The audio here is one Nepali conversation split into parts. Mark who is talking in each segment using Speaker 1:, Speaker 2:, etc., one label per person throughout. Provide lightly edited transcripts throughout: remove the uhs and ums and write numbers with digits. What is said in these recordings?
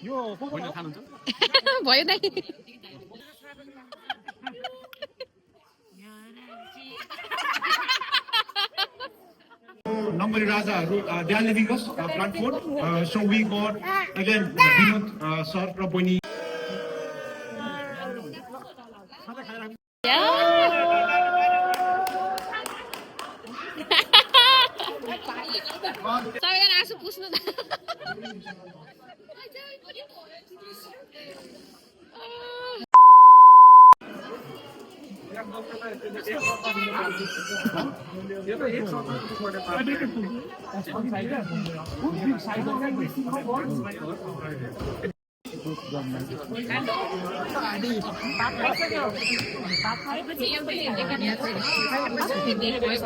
Speaker 1: यो होइन खानुहुन्छ
Speaker 2: भयो दाइ
Speaker 1: Nambari Rajaहरू they are leaving us Brantford so we got again Vinod sir र बहिनी
Speaker 2: सबैजना आँसु पुस्नु त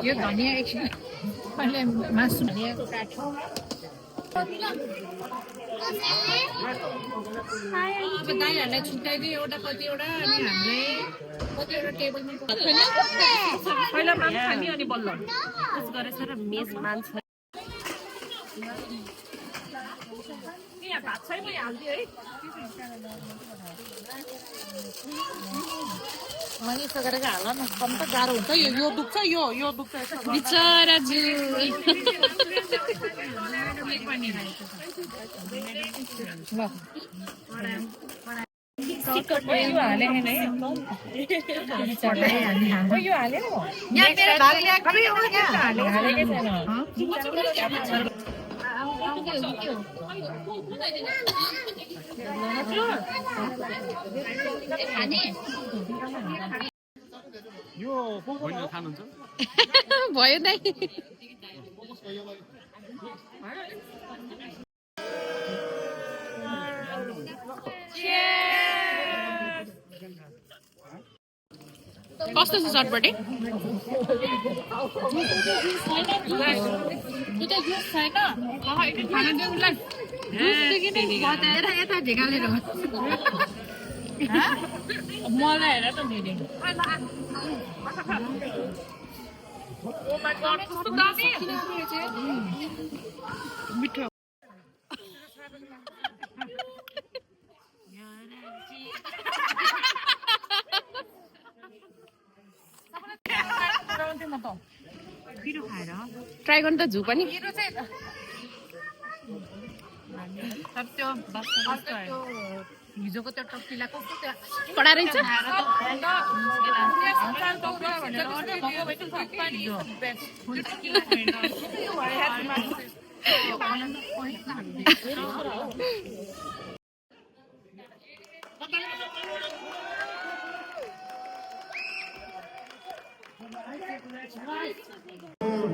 Speaker 2: यो धनिया एकछिन मैले मासु धनियाको काट्छु अब दाइहरूलाई छुट्याइदियो एउटा कतिवटा अनि हामीलाई कतिवटा टेबलमा
Speaker 3: पहिला माम खाने अनि बल्ल त्यस गरेछ र मेस मान्छ यहाँ भात छैन हाल्दियो है
Speaker 2: मैले यसो गरेर हाल न कम त गाह्रो हुन्छ यो दुख्छ यो दुख्छ बिचरा जु
Speaker 3: यो हाले हैन है यो हाले हो
Speaker 2: यहाँ मेरो भाग ल्याएको हो यहाँ
Speaker 3: हालेकै छैन
Speaker 1: यो होइन खानुहुन्छ
Speaker 2: भयो दाइ कस्तो छ चटपटी यता ढेकालेर
Speaker 3: मलाई हेर त दिदी
Speaker 2: मिठो ट्राई गर्नु त झु पनि
Speaker 3: हिजोको त्यो टक्टिला कस्तो
Speaker 2: कडा रहेछ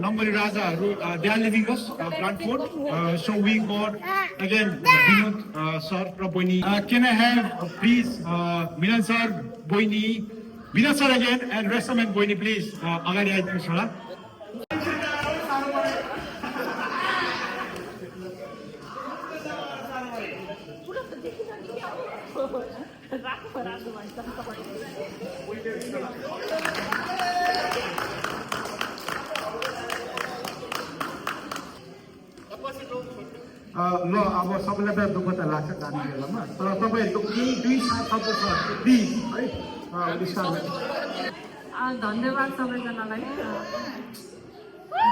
Speaker 1: Nambari Rajaहरू they are leaving us Brantford so we got again Vinod sir र बहिनी can I have please Milan sir बहिनी Vinod sir again and restaurant बहिनी please अगाडि आइदिनुहोस् होला ल अब सबैलाई त दुःख त लाग्छ जाने बेलामा तर तपाईँहरूको केही दुई शब्द छ प्लिज है
Speaker 4: धन्यवाद सबैजनालाई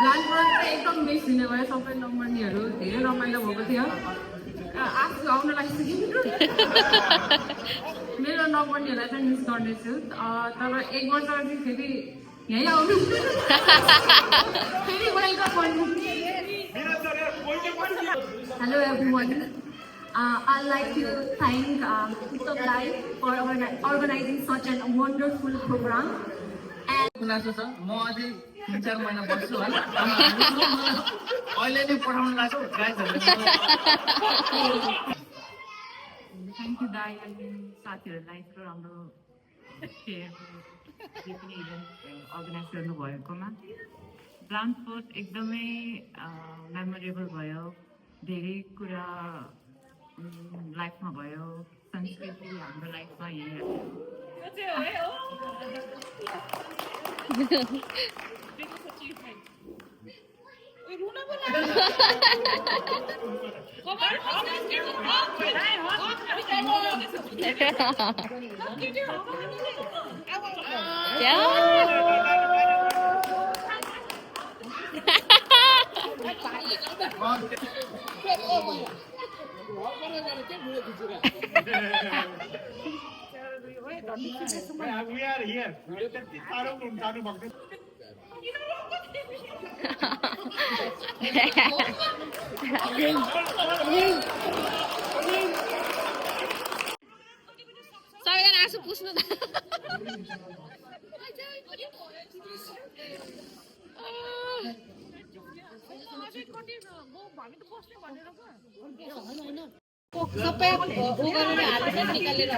Speaker 4: ब्रान्डबाट एकदम मिस हुने भयो सबै नम्बरनीहरू धेरै रमाइलो भएको थियो आफू आउन लागिसक्यो मेरो नम्बरनीहरूलाई चाहिँ मिस गर्नेछु तर एक वर्षपछि फेरि यहीँ आउनु फेरि वेलकम गर्नु Hello everyone. I'd like to thank TikTok Live for organizing such a wonderful program.
Speaker 5: गुनासो छ म अझै 3-4 महिना बस्छु होला अहिले नै पठाउन लाग्छु गाइजहरुले
Speaker 4: थ्याङ्क यू दाइ अनि साथीहरूलाई यत्रो राम्रो सेयर जे पनि इभेन्ट अर्गनाइज गर्नुभएकोमा ब्रान्डफोर्ड एकदमै मेमोरेबल भयो धेरै कुरा लाइफमा भयो संस्कृति हाम्रो लाइफमा यही
Speaker 3: रुन
Speaker 1: We are here.
Speaker 2: सबैजना आँसु पुस्नु त सबै उ गरेर हालेर निकालेर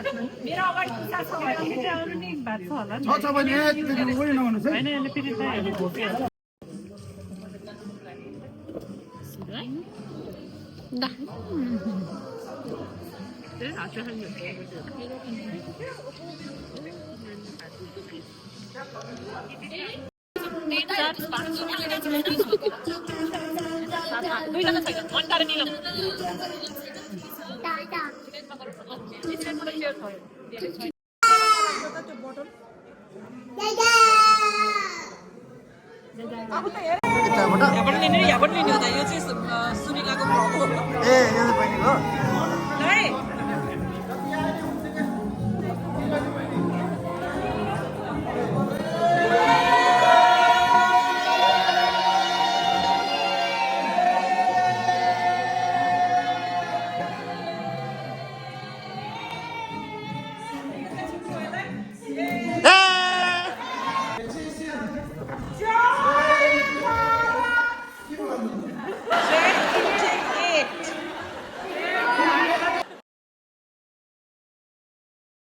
Speaker 3: मेरो अगाडि पुसा छ भने आउनु नि बात छ होला नि
Speaker 1: छ भने एकचोटि उयो नहुनुहोस् है।
Speaker 3: हैन हैन फेरि चाहिँ भोकिहाल्छ
Speaker 2: दा
Speaker 3: दुईजना छैन अन्टार निलो यहाँबाट लिने हो त यो चाहिँ सुनिलाको भ्लग हो
Speaker 5: ए